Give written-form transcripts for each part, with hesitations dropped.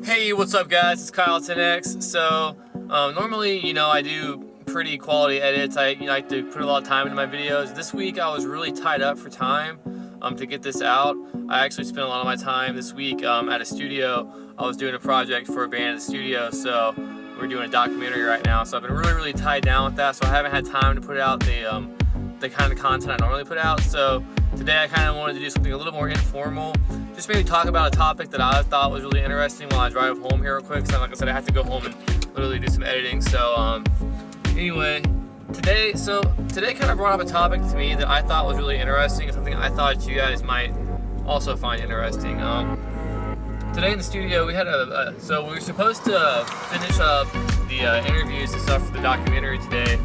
Hey, what's up guys? It's Kyle 10X. So, normally, I do pretty quality edits. I like to put a lot of time into my videos. This week I was really tied up for time to get this out. I actually spent a lot of my time this week at a studio. I was doing a project for a band at the studio, so we're doing a documentary right now. So I've been really tied down with that, so I haven't had time to put out the kind of content I normally put out. So today I kind of wanted to do something a little more informal. Just maybe talk about a topic that I thought was really interesting while I drive home here real quick. So like I said, I have to go home and literally do some editing. So anyway, today kind of brought up a topic to me that I thought was really interesting and something I thought you guys might also find interesting. Today in the studio we had so we were supposed to finish up the interviews and stuff for the documentary today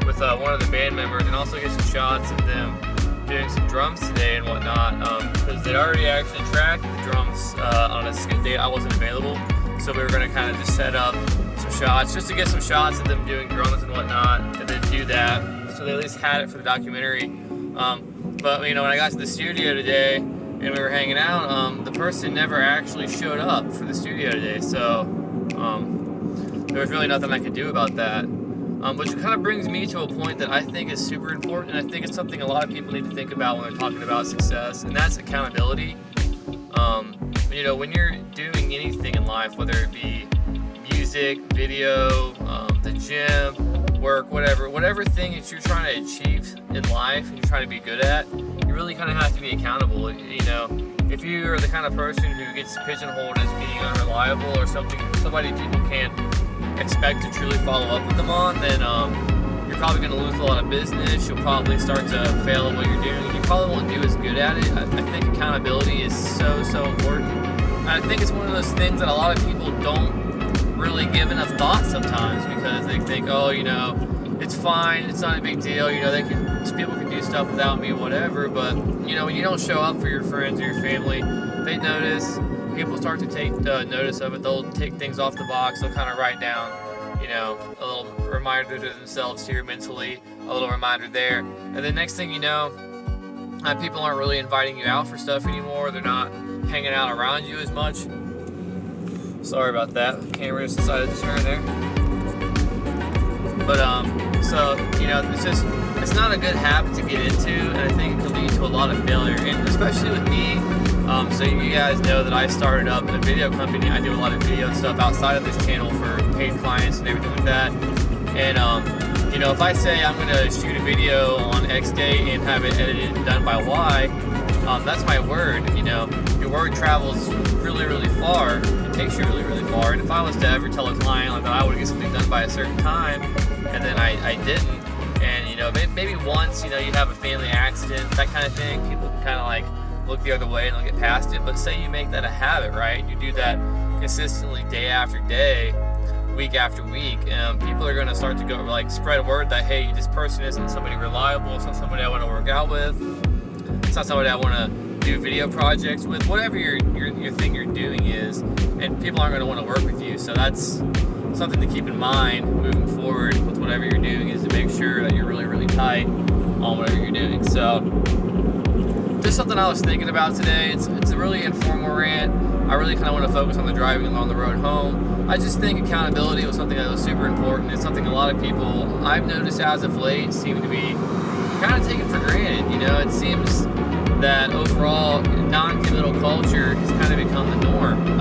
with one of the band members, and also get some shots of them doing some drums today and whatnot, because they'd already actually tracked the drums on a skip date I wasn't available. So we were going to kind of just set up some shots just to get some shots of them doing drums and whatnot, and then do that so they at least had it for the documentary. But when I got to the studio today and we were hanging out, the person never actually showed up for the studio today, so there was really nothing I could do about that. Which kind of brings me to a point that I think is super important, and I think it's something a lot of people need to think about when they're talking about success, and that's accountability. When you're doing anything in life, whether it be music, video, the gym, work, whatever thing that you're trying to achieve in life and you're trying to be good at, you really kind of have to be accountable. If you are the kind of person who gets pigeonholed as being unreliable or somebody people can't expect to truly follow up with them on, then you're probably going to lose a lot of business. You'll probably start to fail at what you're doing. You probably won't do as good at it. I think accountability is so important. And I think it's one of those things that a lot of people don't really give enough thought sometimes, because they think, it's fine, it's not a big deal, people can do stuff without me, whatever. But when you don't show up for your friends or your family, they notice. People start to take notice of it. They'll take things off the box. They'll kind of write down, a little reminder to themselves here mentally, a little reminder there. And the next thing you know, people aren't really inviting you out for stuff anymore. They're not hanging out around you as much. Sorry about that. The camera just decided to turn there. But it's not a good habit to get into, and I think it can lead to a lot of failure, and especially with me. So you guys know that I started up a video company. I do a lot of video stuff outside of this channel for paid clients and everything like that. And if I say I'm going to shoot a video on X day and have it edited and done by Y, that's my word. Your word travels really far. It takes you really far. And if I was to ever tell a client that I would get something done by a certain time, and then I didn't, and maybe once you have a family accident, that kind of thing, people can kind of look the other way and they'll get past it. But say you make that a habit, right? You do that consistently day after day, week after week, and people are going to start to go spread word that, hey, this person isn't somebody reliable, it's not somebody I want to work out with, it's not somebody I want to do video projects with, whatever your thing you're doing is, and people aren't going to want to work with you. So that's something to keep in mind moving forward with whatever you're doing, is to make sure that you're really tight on whatever you're doing. So just something I was thinking about today. It's a really informal rant. I really kind of want to focus on the driving on the road home. I just think accountability was something that was super important. It's something a lot of people I've noticed as of late seem to be kind of taken for granted. It seems that overall non-committal culture has kind of become the norm.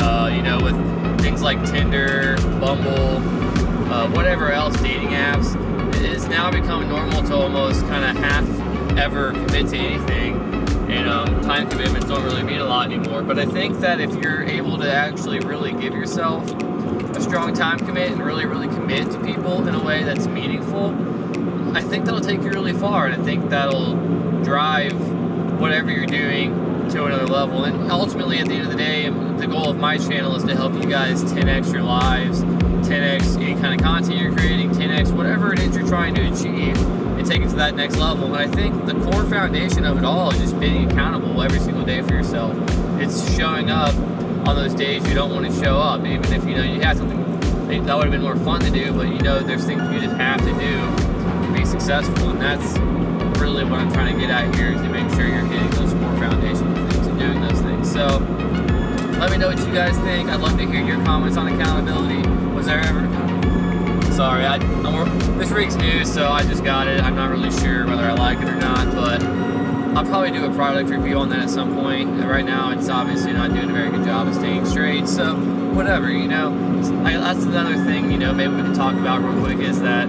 With things like Tinder, Bumble, whatever else, dating apps, it's now become normal to almost kind of half ever commit to anything. And time commitments don't really mean a lot anymore. But I think that if you're able to actually really give yourself a strong time commit and really commit to people in a way that's meaningful, I think that'll take you really far, and I think that'll drive whatever you're doing to another level. And ultimately, at the end of the day, the goal of my channel is to help you guys 10x your lives, 10x any kind of content you're creating, 10x whatever it is you're trying to achieve, and take it to that next level. And I think the core foundation of it all is just being accountable every single day for yourself. It's showing up on those days you don't want to show up, even if you had something that would have been more fun to do, but there's things you just have to do to be successful. And that's really what I'm trying to get at here, is to make sure you're hitting those core foundational things and doing those things. So Let me know what you guys think. I'd love to hear your comments on accountability. Was there ever... Sorry, this rig's new, so I just got it. I'm not really sure whether I like it or not, but I'll probably do a product review on that at some point. Right now, it's obviously not doing a very good job of staying straight, so whatever, you know. That's another thing, you know, maybe we can talk about real quick, is that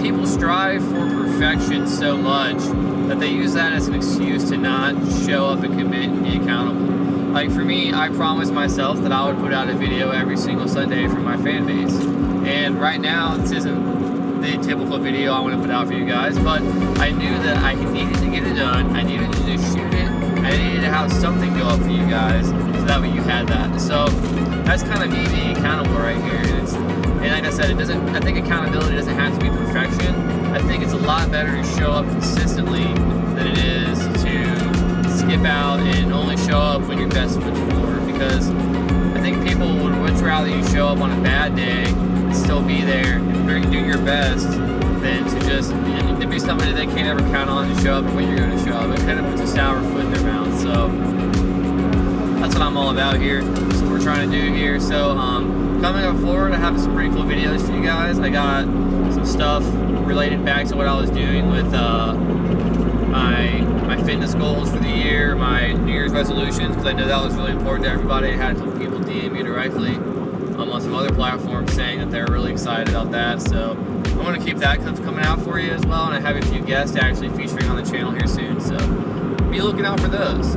people strive for perfection so much that they use that as an excuse to not show up and commit and be accountable. Like for me, I promised myself that I would put out a video every single Sunday for my fan base. And right now, this isn't the typical video I want to put out for you guys, but I knew that I needed to get it done. I needed to just shoot it. I needed to have something go up for you guys, so that way you had that. So that's kind of me being accountable right here. And like I said, I think accountability doesn't have to be perfection. I think it's a lot better to show up consistently than it is to skip out and only show up when your best foot forward. Because I think people would much rather you show up on a bad day, still be there and do your best, than to just to be somebody they can't ever count on to show up and when you're going to show up. It kind of puts a sour foot in their mouth. So that's what I'm all about here. That's what we're trying to do here. So coming up forward, I have some pretty cool videos for you guys. I got some stuff related back to what I was doing with my fitness goals for the year, my New Year's resolutions, because I know that was really important to everybody. I had a couple people DM me directly on some other platforms saying that they're really excited about that. So I'm going to keep that coming out for you as well, and I have a few guests actually featuring on the channel here soon. So be looking out for those.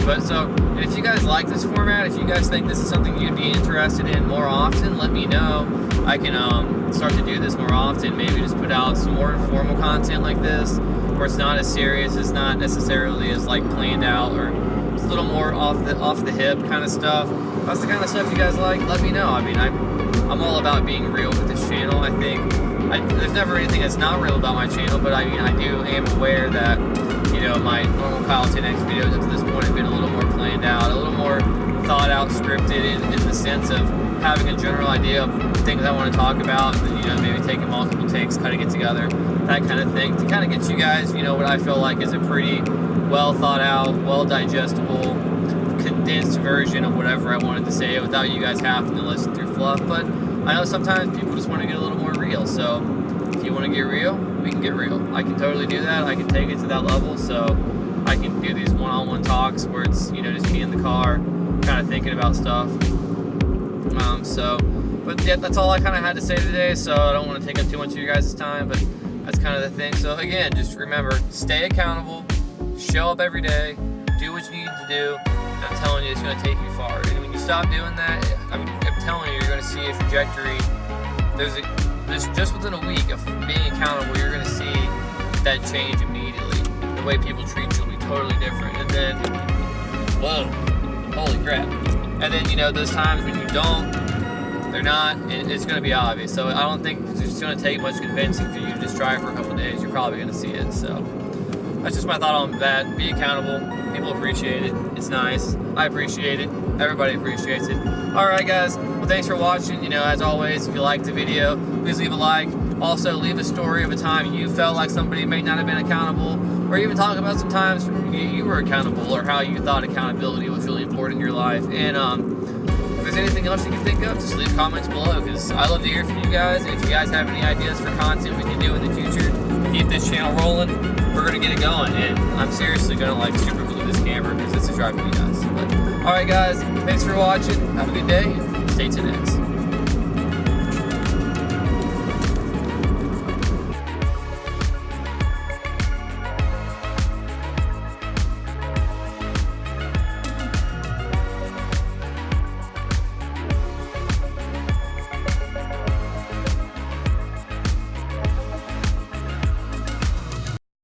But and if you guys like this format, if you guys think this is something you'd be interested in more often, let me know. I can start to do this more often. Maybe just put out some more informal content like this, where it's not as serious, it's not necessarily as like planned out, or it's a little more off the hip kind of stuff. If that's the kind of stuff you guys like, let me know. I mean, I'm all about being real with this channel. I think there's never anything that's not real about my channel, but I am aware that, you know, my normal Kyle 10X videos up to this point have been a little more planned out, a little more thought out, scripted in the sense of having a general idea of things I want to talk about, and then, you know, maybe taking multiple takes, cutting it together, that kind of thing, to kind of get you guys, you know, what I feel like is a pretty well thought out, well digestible, condensed version of whatever I wanted to say without you guys having to listen through fluff. But I know sometimes people just want to get a little more real, so if you want to get real, we can get real. I can totally do that. I can take it to that level, so I can do these one-on-one talks where it's, you know, just me in the car kind of thinking about stuff. But yeah, that's all I kind of had to say today, so I don't want to take up too much of your guys' time, but that's kind of the thing. So again, just remember, stay accountable, show up every day, do what you need to do. I'm telling you, it's going to take you far. And when you stop doing that, I'm telling you, you're going to see a trajectory. There's just within a week of being accountable, you're going to see that change immediately. The way people treat you will be totally different. And then, whoa, holy crap. And then, you know, those times when you don't, they're not, it's going to be obvious. So I don't think it's going to take much convincing for you to just try it for a couple of days. You're probably going to see it. So that's just my thought on that. Be accountable. People appreciate it. It's nice. I appreciate it. Everybody appreciates it. Alright guys, well thanks for watching. You know, as always, if you liked the video, please leave a like. Also, leave a story of a time you felt like somebody may not have been accountable, or even talk about some times you were accountable, or how you thought accountability was really important in your life. And if there's anything else you can think of, just leave comments below, because I love to hear from you guys. And if you guys have any ideas for content we can do in the future to keep this channel rolling, we're going to get it going. And I'm seriously going to like super glue this camera, because this is driving me nuts. But alright guys, thanks for watching. Have a good day. Stay tuned next.